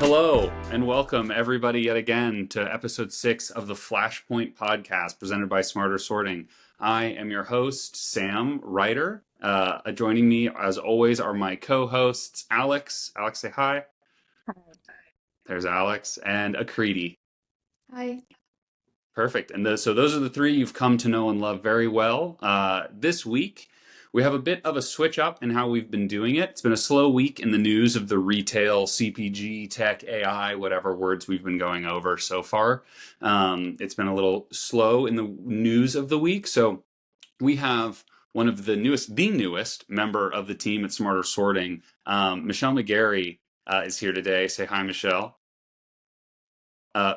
Hello, and welcome everybody yet again to episode 6 of the Flashpoint Podcast presented by Smarter Sorting. I am your host, Sam Ryder. Joining me, as always, are my co-hosts, Alex. Alex, say hi. Hi. There's Alex, and Akriti. Hi. Perfect. And so those are the three you've come to know and love very well. This week, we have a bit of a switch up in how we've been doing it. It's been a slow week in the news of the retail, CPG, tech, AI, whatever words we've been going over so far. It's been a little slow in the news of the week. So we have one of the newest member of the team at Smarter Sorting. Michelle McGarry is here today. Say hi, Michelle.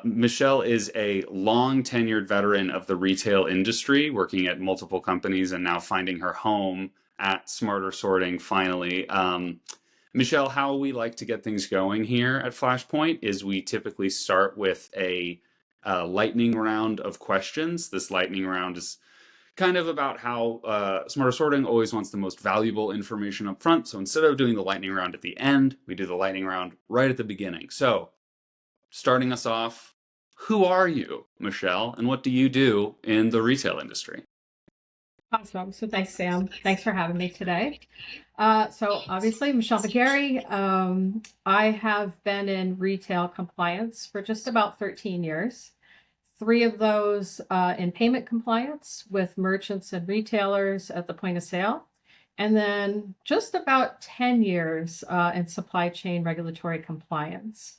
Michelle is a long tenured veteran of the retail industry, working at multiple companies and now finding her home at Smarter Sorting finally. Michelle, how we like to get things going here at Flashpoint is we typically start with a lightning round of questions. This lightning round is kind of about how Smarter Sorting always wants the most valuable information up front. So instead of doing the lightning round at the end, we do the lightning round right at the beginning. So starting us off, who are you, Michelle, and what do you do in the retail industry? Awesome. So thanks, Sam. Thanks for having me today. So obviously, Michelle McGarry. I have been in retail compliance for just about 13 years. 3 of those in payment compliance with merchants and retailers at the point of sale. And then just about 10 years in supply chain regulatory compliance.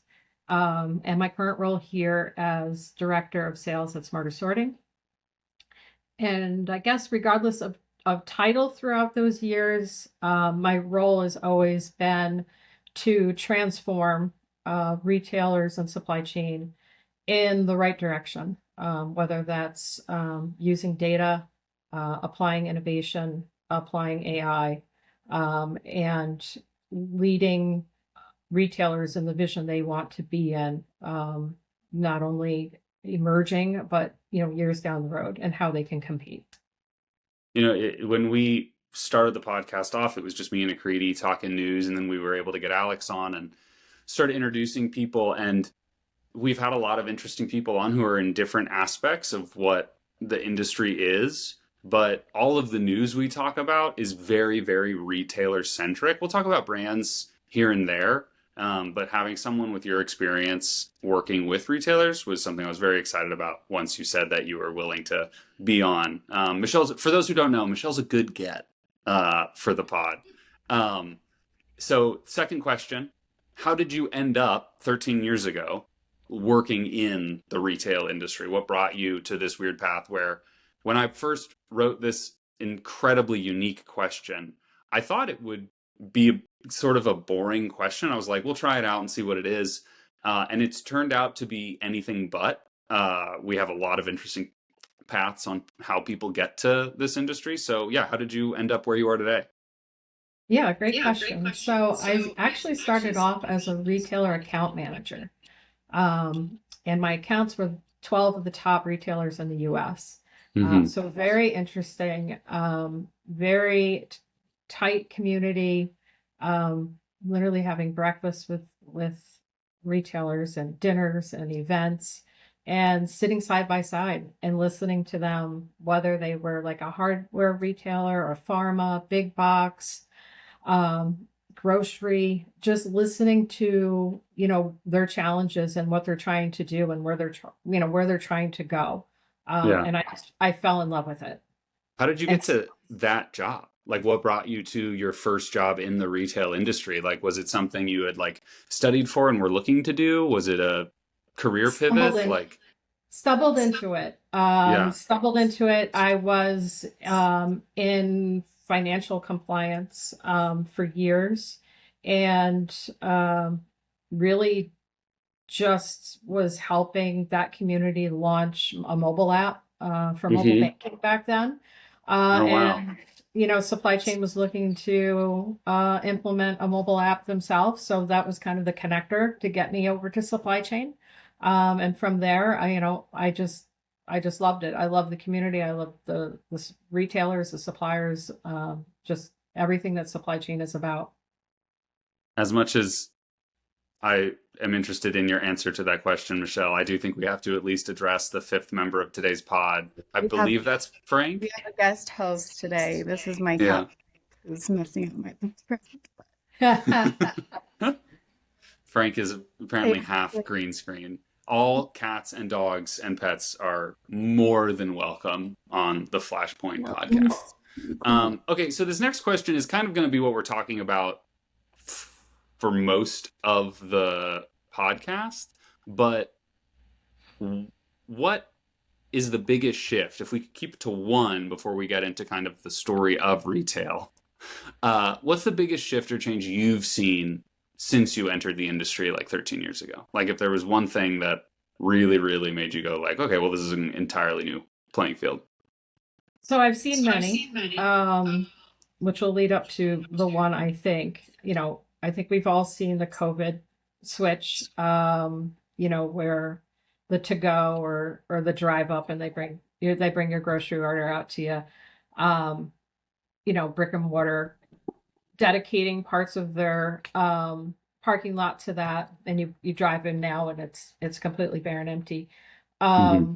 And my current role here as Director of Sales at Smarter Sorting. And I guess regardless of title throughout those years, my role has always been to transform retailers and supply chain in the right direction, whether that's using data, applying innovation, applying AI, and leading retailers in the vision they want to be in, not only emerging, but years down the road and how they can compete. When we started the podcast off, it was just me and Akriti talking news, and then we were able to get Alex on and started introducing people. And we've had a lot of interesting people on who are in different aspects of what the industry is. But all of the news we talk about is very, very retailer centric. We'll talk about brands here and there. But having someone with your experience working with retailers was something I was very excited about once you said that you were willing to be on. For those who don't know, Michelle's a good get for the pod. So second question, how did you end up 13 years ago working in the retail industry? What brought you to this weird path where when I first wrote this incredibly unique question, I thought it would be sort of a boring question. I was like, we'll try it out and see what it is. And it's turned out to be anything but. We have a lot of interesting paths on how people get to this industry. So yeah, how did you end up where you are today? Yeah, great question. So I actually started off as a retailer account manager. And my accounts were 12 of the top retailers in the US. So very interesting, very tight community, literally having breakfast with retailers and dinners and events and sitting side by side and listening to them, whether they were like a hardware retailer or pharma, big box, grocery, just listening to, their challenges and what they're trying to do and where they're trying to go. And I fell in love with it. How did you get to that job? Like, what brought you to your first job in the retail industry? Like, was it something you had studied for and were looking to do? Was it a career pivot? Stumbled into it. Stumbled into it. I was in financial compliance for years, and really just was helping that community launch a mobile app for mobile banking back then. And supply chain was looking to implement a mobile app themselves. So that was kind of the connector to get me over to supply chain. And from there, I just loved it. I love the community. I love the retailers, the suppliers, just everything that supply chain is about. As much as I am interested in your answer to that question, Michelle. I do think we have to at least address the fifth member of today's pod. I We have believe that's we Frank. have a guest host today. This is my Yeah. cat who's messing up my present. Frank is Hey, apparently half green screen. All cats and dogs and pets are more than welcome on the Flashpoint podcast. Okay, so this next question is kind of going to be what we're talking about for most of the podcast, but what is the biggest shift? If we could keep it to one before we get into kind of the story of retail, what's the biggest shift or change you've seen since you entered the industry like 13 years ago? Like if there was one thing that really, really made you go like, okay, well, this is an entirely new playing field. So I've seen many, which will lead up to the one I think. I think we've all seen the COVID switch, where the to go or the drive up and they bring your grocery order out to you. Brick and mortar dedicating parts of their parking lot to that, and you drive in now and it's completely bare and empty. Mm-hmm.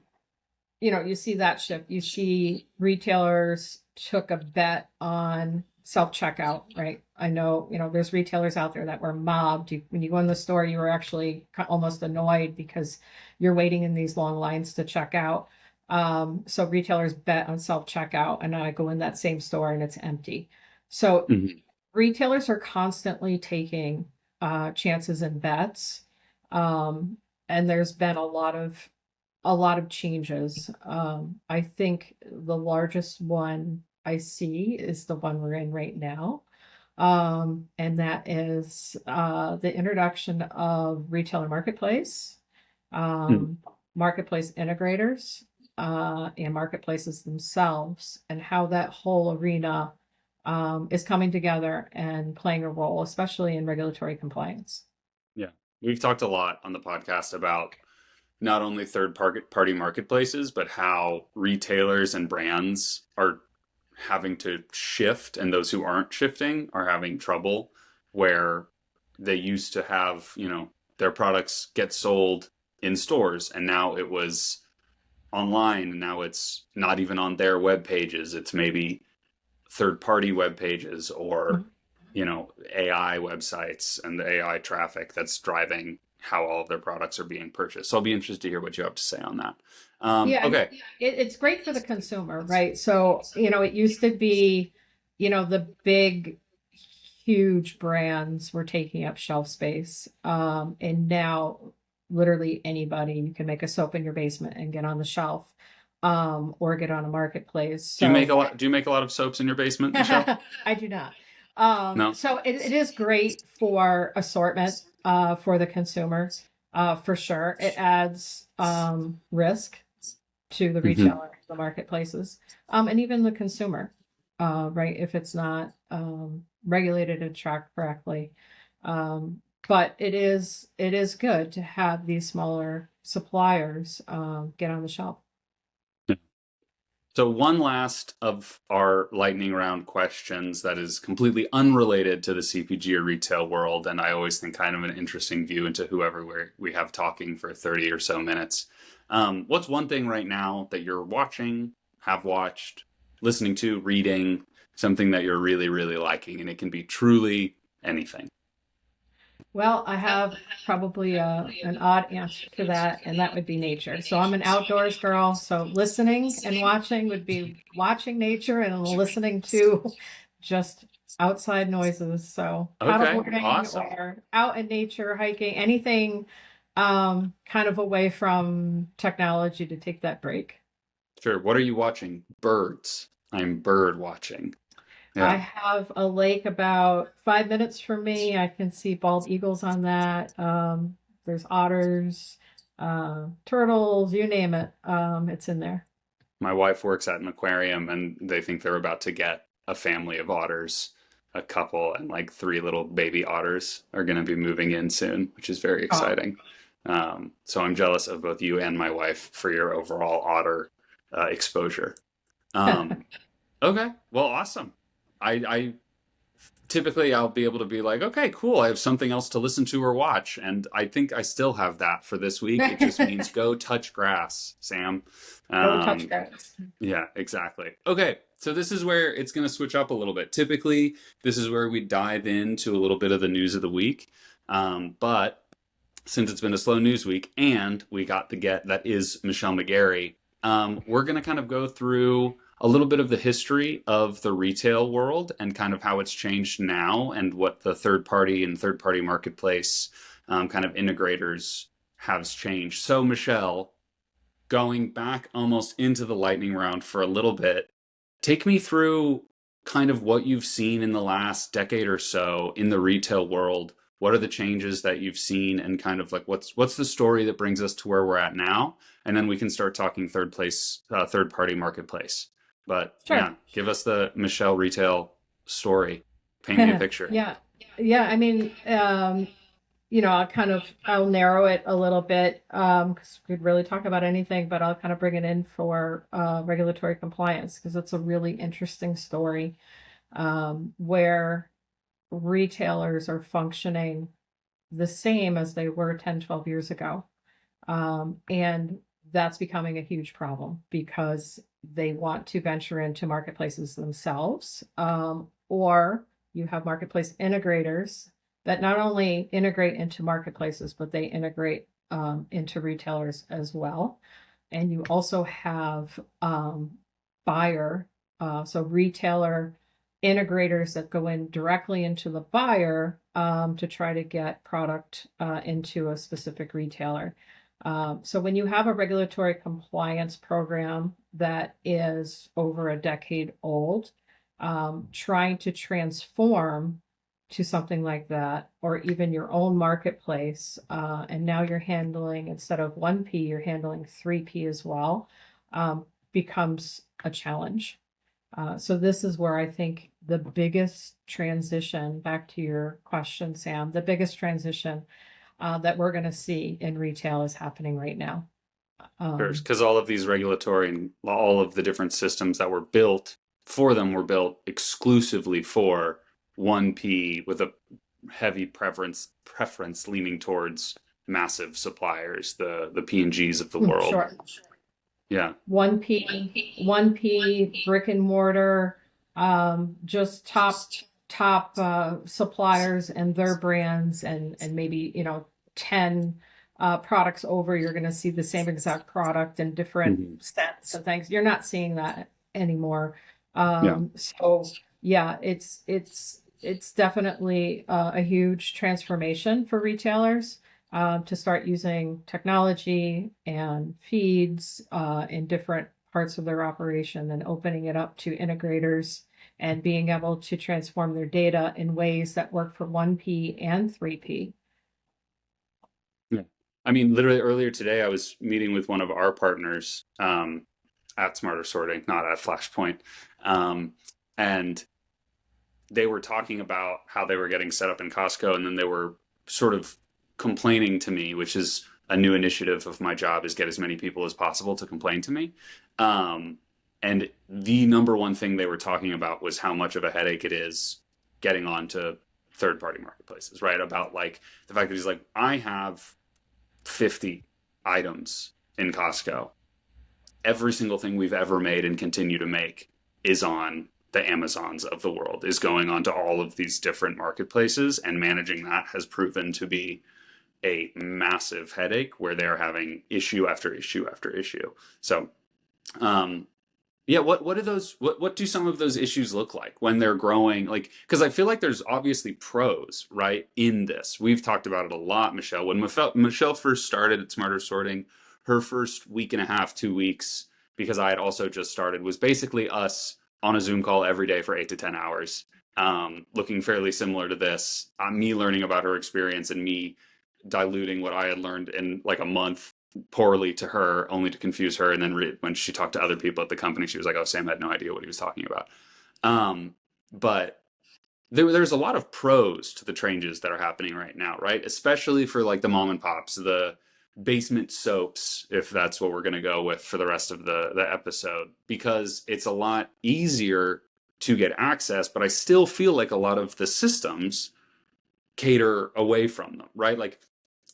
You see that shift. You see retailers took a bet on self-checkout, right? I know, there's retailers out there that were mobbed. When you go in the store, you were actually almost annoyed because you're waiting in these long lines to check out. So retailers bet on self-checkout, and I go in that same store and it's empty. So retailers are constantly taking chances and bets. And there's been a lot of changes. I think the largest one I see is the one we're in right now. And that is the introduction of retailer marketplace, marketplace integrators, and marketplaces themselves, and how that whole arena is coming together and playing a role, especially in regulatory compliance. Yeah. We've talked a lot on the podcast about not only third-party marketplaces, but how retailers and brands are having to shift, and those who aren't shifting are having trouble, where they used to have, their products get sold in stores, and now it was online, and now it's not even on their web pages. It's maybe third-party web pages or, AI websites and the AI traffic that's driving how all of their products are being purchased. So I'll be interested to hear what you have to say on that. Okay. It's great for the consumer, right? So, it used to be, the big, huge brands were taking up shelf space. And now literally anybody, you can make a soap in your basement and get on the shelf, or get on a marketplace. So, do you make a lot of soaps in your basement, Michelle? I do not. No. So it is great for assortment, for the consumer, for sure. It adds risk to the retailer, the marketplaces, and even the consumer, right? If it's not regulated and tracked correctly. But it is good to have these smaller suppliers get on the shelf. So one last of our lightning round questions that is completely unrelated to the CPG or retail world, and I always think kind of an interesting view into whoever we have talking for 30 or so minutes. What's one thing right now that you're watching, have watched, listening to, reading, something that you're really, really liking? And it can be truly anything. Well, I have probably an odd answer to that, and that would be nature. So I'm an outdoors girl. So listening and watching would be watching nature and listening to just outside noises. So paddleboarding, awesome. or out in nature, hiking, anything kind of away from technology to take that break. Sure. What are you watching? Birds. I'm bird watching. Yeah. I have a lake about 5 minutes from me. I can see bald eagles on that. There's otters, turtles, you name it. It's in there. My wife works at an aquarium, and they think they're about to get a family of otters, a couple, and like 3 little baby otters are going to be moving in soon, which is very exciting. So I'm jealous of both you and my wife for your overall otter exposure. Okay, well, awesome. I typically I'll be able to be like, okay, cool, I have something else to listen to or watch. And I think I still have that for this week. It just means go touch grass, Sam. Go touch Um, grass. yeah, exactly. Okay, so this is where it's going to switch up a little bit. Typically, this is where we dive into a little bit of the news of the week. But since it's been a slow news week and we got the get that is Michelle McGarry, we're going to kind of go through a little bit of the history of the retail world and kind of how it's changed now and what the third party and third party marketplace kind of integrators has changed. So, Michelle, going back almost into the lightning round for a little bit, take me through kind of what you've seen in the last decade or so in the retail world. What are the changes that you've seen, and kind of like what's the story that brings us to where we're at now? And then we can start talking third party marketplace. But Sure. yeah, give us the Michelle retail story. Paint me a picture. Yeah. Yeah. I mean, I'll narrow it a little bit because we could really talk about anything, but I'll kind of bring it in for regulatory compliance because it's a really interesting story where retailers are functioning the same as they were 10, 12 years ago. And that's becoming a huge problem because they want to venture into marketplaces themselves, or you have marketplace integrators that not only integrate into marketplaces, but they integrate into retailers as well. And you also have buyer, so retailer integrators that go in directly into the buyer to try to get product into a specific retailer. So when you have a regulatory compliance program that is over a decade old, trying to transform to something like that, or even your own marketplace, and now you're handling, instead of 1P, you're handling 3P as well, becomes a challenge. So this is where I think the biggest transition, back to your question, Sam, the biggest transition that we're going to see in retail is happening right now. Because all of these regulatory and all of the different systems that were built for them were built exclusively for 1P with a heavy preference leaning towards massive suppliers, the P&Gs of the world. Sure. Yeah. 1P, brick and mortar, just top suppliers and their brands, and maybe 10 products over, you're going to see the same exact product in different sets and things. You're not seeing that anymore. So yeah, it's definitely a huge transformation for retailers to start using technology and feeds in different parts of their operation and opening it up to integrators and being able to transform their data in ways that work for 1P and 3P. Yeah. I mean, literally earlier today, I was meeting with one of our partners at Smarter Sorting, not at Flashpoint. And they were talking about how they were getting set up in Costco, and then they were sort of complaining to me, which is a new initiative of my job, is get as many people as possible to complain to me. And the number one thing they were talking about was how much of a headache it is getting onto third-party marketplaces, right? About like the fact that he's like, I have 50 items in Costco. Every single thing we've ever made and continue to make is on the Amazons of the world, is going onto all of these different marketplaces, and managing that has proven to be a massive headache where they're having issue after issue after issue. So, yeah, what do some of those issues look like when they're growing? Like, because I feel like there's obviously pros, right, in this. We've talked about it a lot, Michelle. When Michelle first started at Smarter Sorting, her first week and a half, 2 weeks, because I had also just started, was basically us on a Zoom call every day for 8 to 10 hours, looking fairly similar to this. Me learning about her experience and me diluting what I had learned in like a month poorly to her, only to confuse her. And then when she talked to other people at the company, she was like, oh, Sam had no idea what he was talking about. But there's a lot of pros to the changes that are happening right now, right? Especially for like the mom and pops, the basement soaps, if that's what we're going to go with for the rest of the episode, because it's a lot easier to get access, but I still feel like a lot of the systems cater away from them, right? Like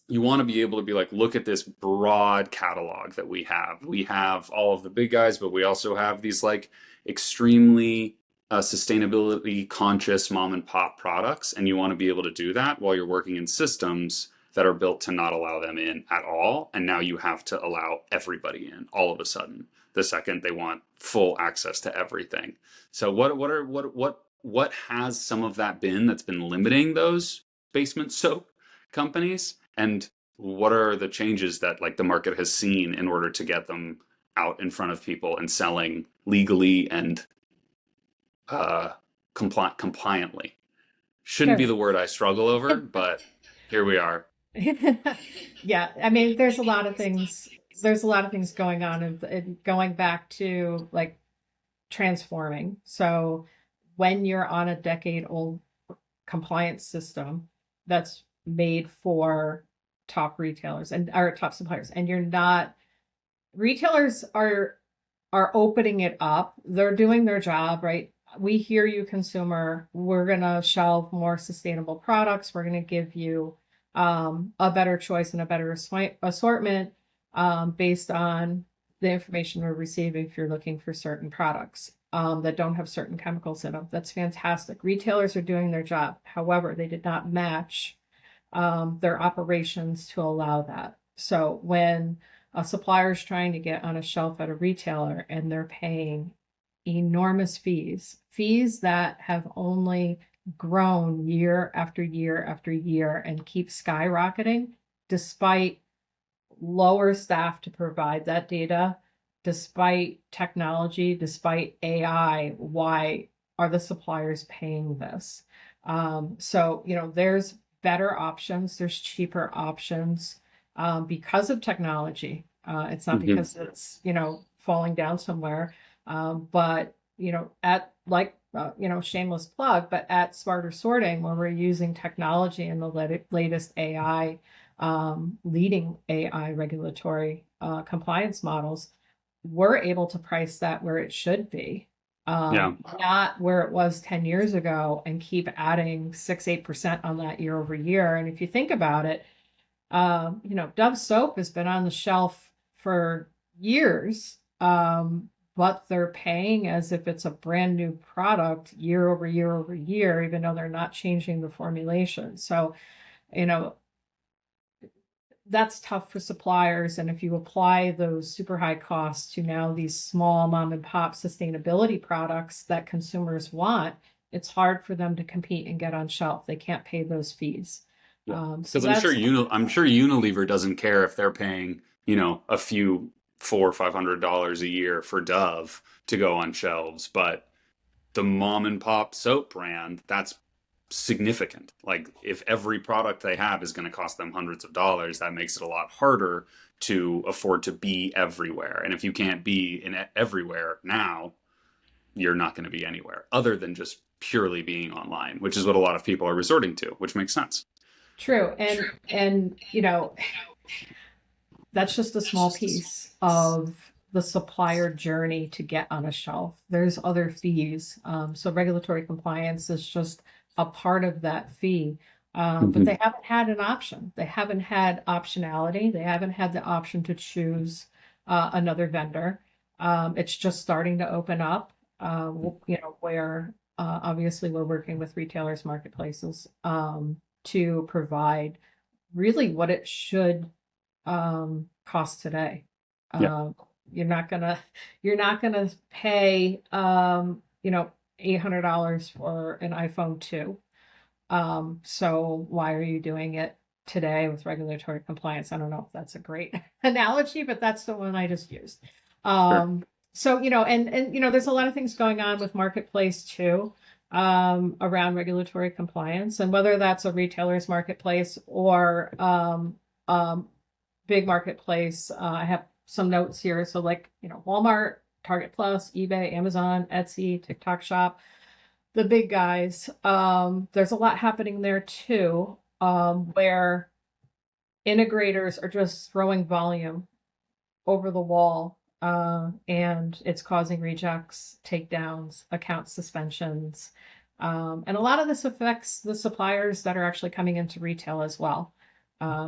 you want to be able to be like, look at this broad catalog that we have. We have all of the big guys, but we also have these like extremely sustainability conscious mom and pop products. And you want to be able to do that while you're working in systems that are built to not allow them in at all. And now you have to allow everybody in all of a sudden, the second they want full access to everything. So what has some of that been that's been limiting those basement soap companies? And what are the changes that like the market has seen in order to get them out in front of people and selling legally and compliantly? Shouldn't be Sure. the word I struggle over, but here we are. Yeah, I mean, there's a lot of things. There's a lot of things going on, and going back to like transforming. So when you're on a decade-old compliance system that's made for top retailers and or top suppliers, and you're not retailers are opening it up. They're doing their job, right? We hear you, consumer. We're going to shelve more sustainable products. We're going to give you a better choice and a better assortment based on the information we're receiving if you're looking for certain products that don't have certain chemicals in them. That's fantastic. Retailers are doing their job. However, they did not match their operations to allow that. So when a supplier is trying to get on a shelf at a retailer and they're paying enormous fees that have only grown year after year after year and keep skyrocketing despite lower staff to provide that data, despite technology, despite AI, why are the suppliers paying this? So, there's better options, there's cheaper options because of technology. It's not Hmm. because it's, falling down somewhere. But, at like, shameless plug, but at Smarter Sorting, where we're using technology and the latest AI, leading AI regulatory compliance models, we're able to price that where it should be, Yeah. not where it was 10 years ago, and keep adding 8% on that year over year. And if you think about it, Dove soap has been on the shelf for years, but they're paying as if it's a brand new product year over year over year, even though they're not changing the formulation. So, you know, that's tough for suppliers. And if you apply those super high costs to now these small mom and pop sustainability products that consumers want, it's hard for them to compete and get on shelf. They can't pay those fees. Yeah. So Because that's I'm sure Unilever doesn't care if they're paying, a few $400 or $500 a year for Dove to go on shelves, but the mom and pop soap brand, that's significant. Like if every product they have is going to cost them hundreds of dollars, that makes it a lot harder to afford to be everywhere. And if you can't be in everywhere now, you're not going to be anywhere other than just purely being online, which is what a lot of people are resorting to, which makes sense. true. And that's just a small piece of the supplier journey to get on a shelf. There's other fees. So regulatory compliance is just a part of that fee. But Hmm. they haven't had an option. They haven't had optionality. They haven't had the option to choose another vendor. It's just starting to open up, where obviously we're working with retailers, marketplaces to provide really what it should cost today. Yeah. Uh, you're not gonna pay $800 for an iPhone 2. So why are you doing it today with regulatory compliance? I don't know if that's a great analogy, but that's the one I just used. Sure. So there's a lot of things going on with marketplace too, around regulatory compliance, and whether that's a retailer's marketplace or big marketplace. I have some notes here. So like, Walmart, Target Plus, eBay, Amazon, Etsy, TikTok Shop, the big guys. There's a lot happening there too, where integrators are just throwing volume over the wall and it's causing rejects, takedowns, account suspensions. And a lot of this affects the suppliers that are actually coming into retail as well.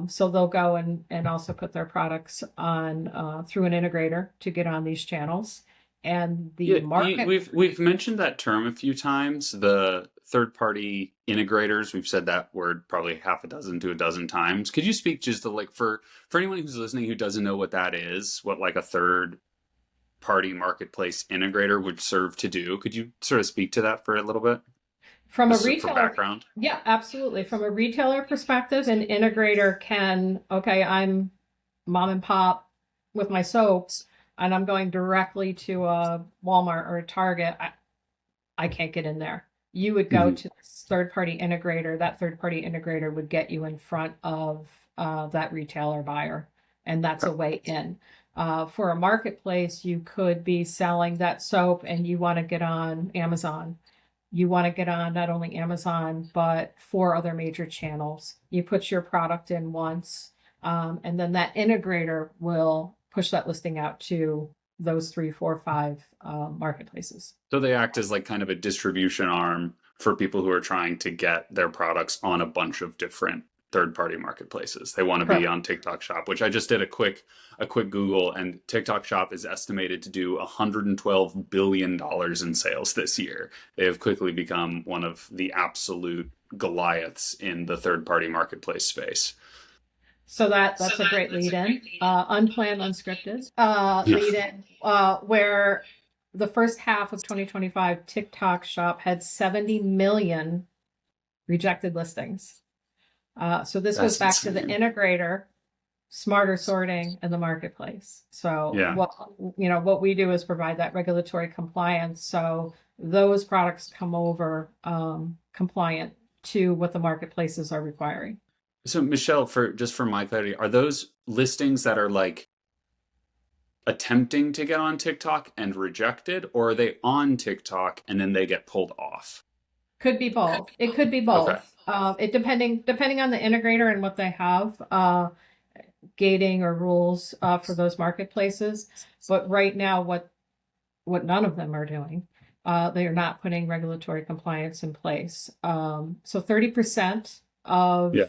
So they'll go and also put their products on through an integrator to get on these channels. And the Yeah, market, we've mentioned that term a few times, the third party integrators. We've said that word probably half a dozen to a dozen times. Could you speak just to like for anyone who's listening who doesn't know what that is, what like a third party marketplace integrator would serve to do? Could you sort of speak to that for a little bit? from a Just for retailer, background. yeah, absolutely. From a retailer perspective, an integrator can, okay, I'm mom and pop with my soaps, and I'm going directly to a Walmart or a Target. I can't get in there. You would go Hmm. to this third party integrator. That third party integrator would get you in front of that retailer buyer, and that's a way in. For a marketplace, you could be selling that soap and you want to get on Amazon. You want to get on not only Amazon, but four other major channels. You put your product in once, and then that integrator will push that listing out to those three, four, five marketplaces. So they act as like kind of a distribution arm for people who are trying to get their products on a bunch of different third-party marketplaces. They want to be Correct. on TikTok Shop, which I just did a quick Google, and TikTok Shop is estimated to do $112 billion in sales this year. They have quickly become one of the absolute Goliaths in the third-party marketplace space. So that's a great lead in, unplanned, unscripted Yeah. lead in, where the first half of 2025, TikTok Shop had 70 million rejected listings. So this goes That's back to the insane. integrator, smarter sorting, and the marketplace. So Yeah. what we do is provide that regulatory compliance. So those products come over compliant to what the marketplaces are requiring. So Michelle, for my clarity, are those listings that are like attempting to get on TikTok and rejected, or are they on TikTok and then they get pulled off? Could be both. It could be Okay. both. It depending on the integrator and what they have, gating or rules for those marketplaces. But right now, what none of them are doing, they are not putting regulatory compliance in place. So 30% of Yeah.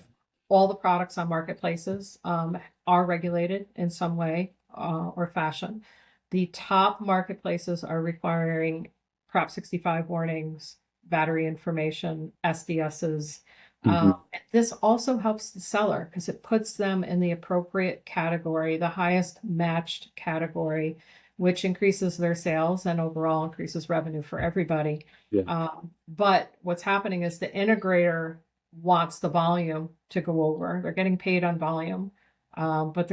all the products on marketplaces are regulated in some way or fashion. The top marketplaces are requiring Prop 65 warnings, battery information, SDSs. Hmm. This also helps the seller because it puts them in the appropriate category, the highest matched category, which increases their sales and overall increases revenue for everybody. Yeah. But what's happening is the integrator wants the volume to go over. They're getting paid on volume, but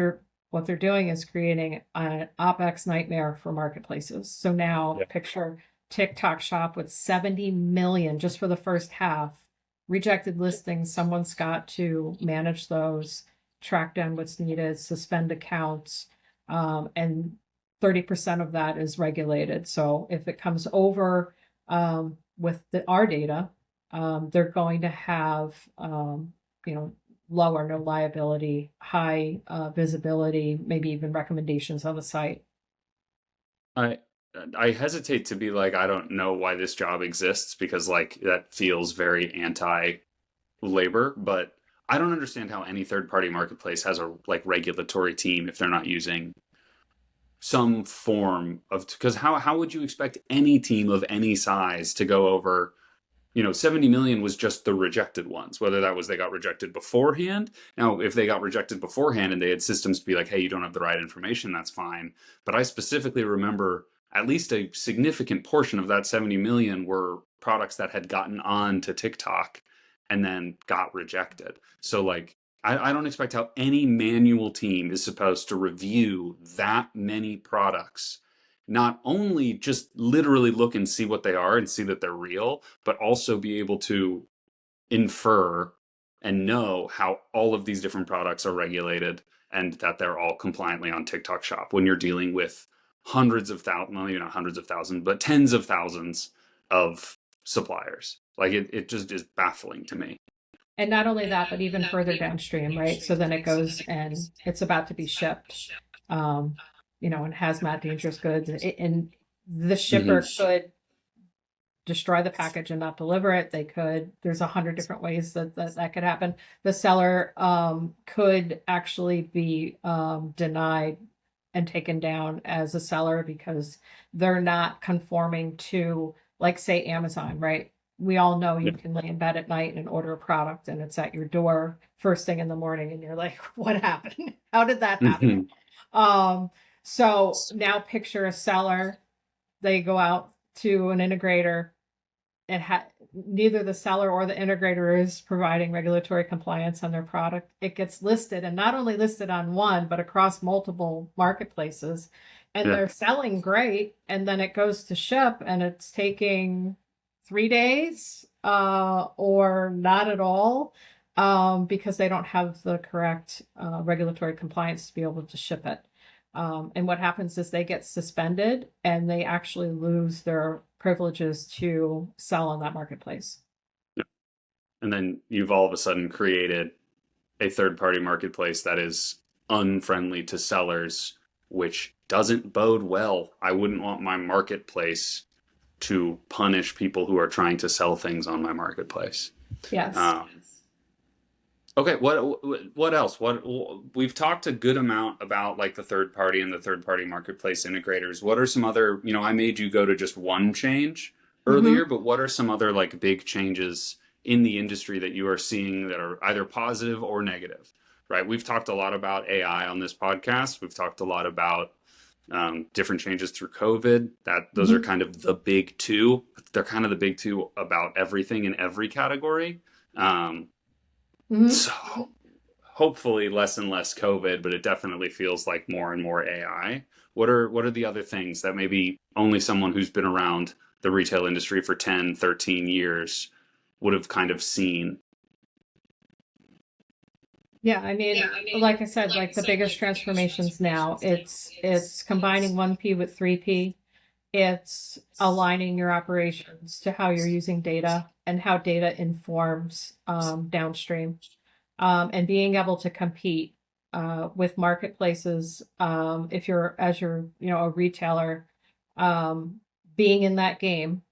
what they're doing is creating an OpEx nightmare for marketplaces. So now Yeah. picture TikTok Shop with 70 million just for the first half rejected listings. Someone's got to manage those, track down what's needed, suspend accounts, and 30% of that is regulated. So if it comes over with our data, they're going to have lower, no liability, high visibility, maybe even recommendations on the site. I I hesitate to be like, I don't know why this job exists because like that feels very anti-labor, but I don't understand how any third-party marketplace has a like regulatory team if they're not using some form of, because how would you expect any team of any size to go over, 70 million was just the rejected ones, whether that was they got rejected beforehand. Now, if they got rejected beforehand and they had systems to be like, hey, you don't have the right information, that's fine. But I specifically remember at least a significant portion of that 70 million were products that had gotten on to TikTok and then got rejected. So, like, I don't expect how any manual team is supposed to review that many products, not only just literally look and see what they are and see that they're real, but also be able to infer and know how all of these different products are regulated and that they're all compliantly on TikTok Shop when you're dealing with hundreds of thousands, well, maybe not hundreds of thousands, but tens of thousands of suppliers. Like it just is baffling to me. And not only that, but even further downstream, right? So then it goes and it's about to be shipped. Um, and hazmat dangerous goods, and the Hmm. shipper could destroy the package and not deliver it. There's 100 different ways that could happen. The seller could actually be denied and taken down as a seller because they're not conforming to, like, say, Amazon, right? We all know Yeah. you can lay in bed at night and order a product and it's at your door first thing in the morning and you're like, what happened? How did that happen? Hmm. Um, so now picture a seller, they go out to an integrator, and neither the seller or the integrator is providing regulatory compliance on their product. It gets listed, and not only listed on one, but across multiple marketplaces. And Yeah. they're selling great, and then it goes to ship, and it's taking 3 days, or not at all, because they don't have the correct regulatory compliance to be able to ship it. And what happens is they get suspended and they actually lose their privileges to sell on that marketplace. And then you've all of a sudden created a third party marketplace that is unfriendly to sellers, which doesn't bode well. I wouldn't want my marketplace to punish people who are trying to sell things on my marketplace. Yes. Okay, what else? What we've talked a good amount about, like the third party and the third party marketplace integrators. What are some other, I made you go to just one change earlier, but what are some other like big changes in the industry that you are seeing that are either positive or negative? Right? We've talked a lot about AI on this podcast. We've talked a lot about different changes through COVID. Those are kind of the big two. They're kind of the big two about everything in every category. So hopefully less and less COVID, but it definitely feels like more and more AI. What are the other things that maybe only someone who's been around the retail industry for 10, 13 years would have kind of seen? Yeah, I mean, like I said, like the biggest transformations now, it's combining 1P with 3P. It's aligning your operations to how you're using data and how data informs downstream, and being able to compete with marketplaces. If you're, as you're, a retailer, being in that game,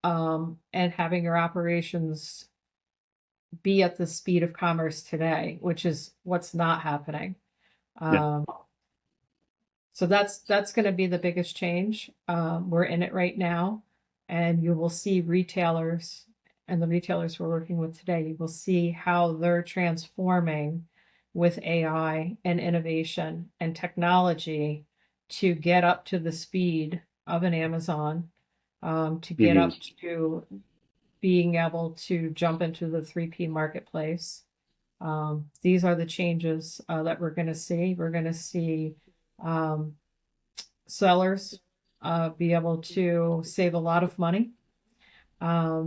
and having your operations be at the speed of commerce today, which is what's not happening. Yeah. So that's going to be the biggest change. We're in it right now, and you will see retailers and the retailers we're working with today. You will see how they're transforming with AI and innovation and technology to get up to the speed of an Amazon, to get up to being able to jump into the 3P marketplace. These are the changes that we're going to see. We're going to see sellers be able to save a lot of money,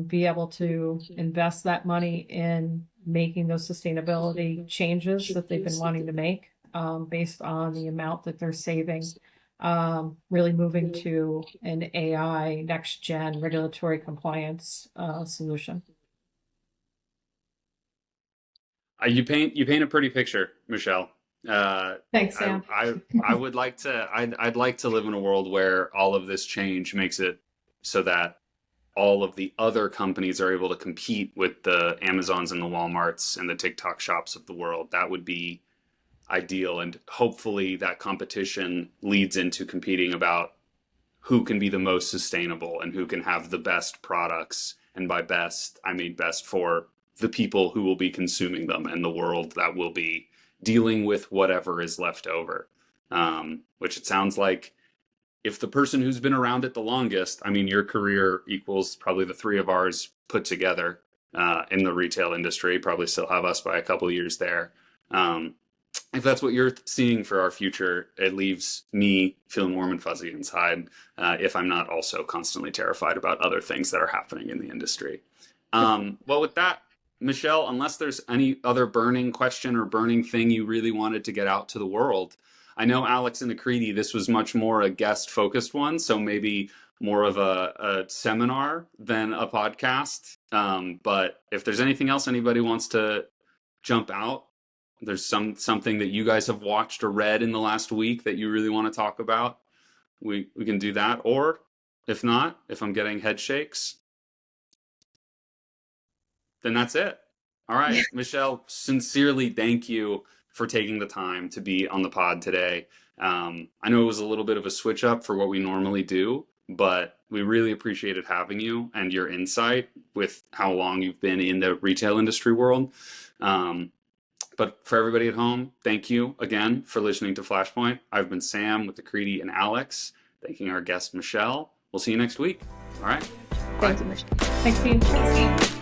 be able to invest that money in making those sustainability changes that they've been wanting to make, based on the amount that they're saving, really moving to an AI next gen regulatory compliance solution. You paint a pretty picture, Michelle. Thanks, Sam. I would like to. I'd like to live in a world where all of this change makes it so that all of the other companies are able to compete with the Amazons and the Walmarts and the TikTok shops of the world. That would be ideal, and hopefully that competition leads into competing about who can be the most sustainable and who can have the best products. And by best, I mean best for the people who will be consuming them and the world that will be dealing with whatever is left over. Which it sounds like, if the person who's been around it the longest, I mean, your career equals probably the three of ours put together in the retail industry, probably still have us by a couple of years there. If that's what you're seeing for our future, it leaves me feeling warm and fuzzy inside, if I'm not also constantly terrified about other things that are happening in the industry. Well, with that, Michelle, unless there's any other burning question or burning thing you really wanted to get out to the world, I know Alex and Akriti, this was much more a guest focused one, so maybe more of a seminar than a podcast. But if there's anything else anybody wants to jump out there's something that you guys have watched or read in the last week that you really want to talk about, we can do that. Or if not, if I'm getting head shakes, then that's it. All right, Michelle, sincerely thank you for taking the time to be on the pod today. I know it was a little bit of a switch up for what we normally do, but we really appreciated having you and your insight with how long you've been in the retail industry world. But for everybody at home, thank you again for listening to Flashpoint. I've been Sam with Acreedy and Alex, thanking our guest, Michelle. We'll see you next week. All right. Thank you, Michelle. Thanks, team.